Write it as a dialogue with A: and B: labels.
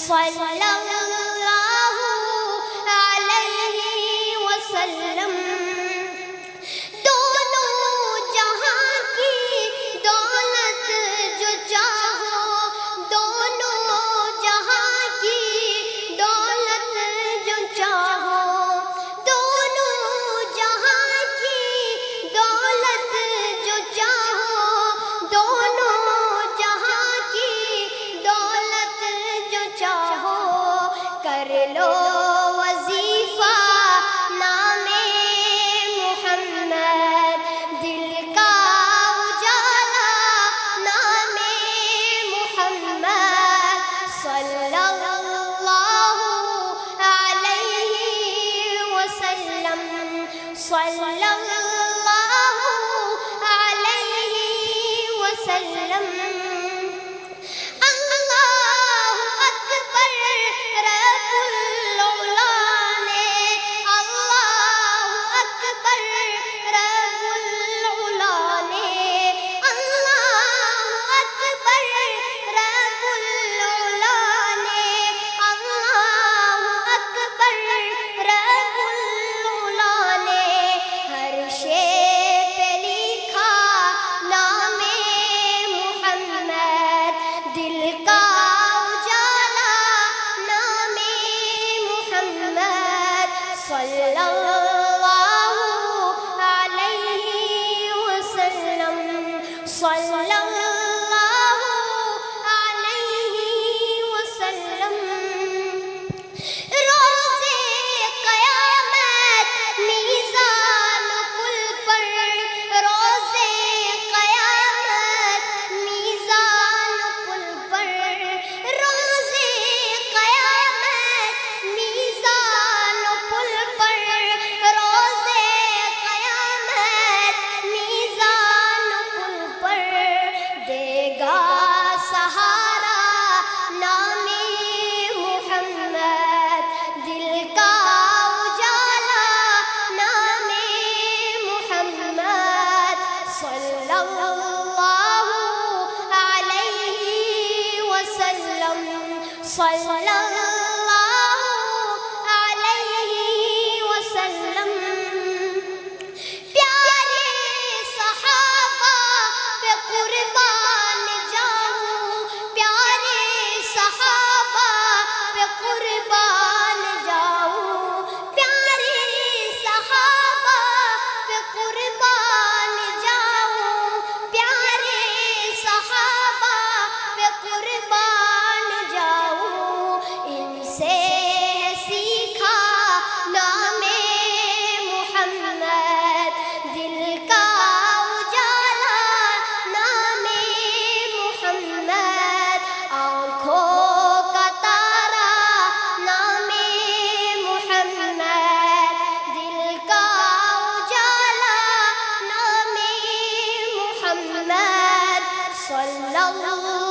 A: صلی اللہ علیہ وسلم۔ دونوں جہاں کی دولت جو چاہو، دونوں جہاں کی دولت جو چاہو، دونوں جہاں کی دولت جو چاہو، دونوں جہاں کی دولت جو چاہو، کر لو وظیفہ نام محمد، دل کا اجالا نام محمد، صلی اللہ علیہ وسلم، صلی اللہ علیہ وسلم۔ اللہ اکبر رب العلا نے، اللہ اکبر رب العلا نے، اللہ اکبر رب العلا نے، اللہ اکبر رب العلا نے، ہر شے پہ لکھا نام محمد، دل کا اجالا نام محمد، صلی اللہ علیہ وسلم، صلی اللہ علیہ وسلم۔ روز قیامت میزان پل پر، روز قیامت میزان پل پر، روز قیامت میزان پل پر، روز قیامت میزان پل پر، دے گا سہارا نام محمد، دل کا اجالا نام محمد، صلی اللہ علیہ وسلم، صلی اللہ علیہ وسلم۔ پیارے صحابہ پہ قربان جاؤں، پیارے صحابہ پہ قربان جاؤں، پیارے صحابہ پہ قربان جاؤں، پیارے صحابہ پہ قربان جاؤں، ان سے سیکھا نام محمد، دل کا اجالا نام محمد، آنکھوں کا تارا نام محمد، دل کا اجالا نام محمد، صلی اللہ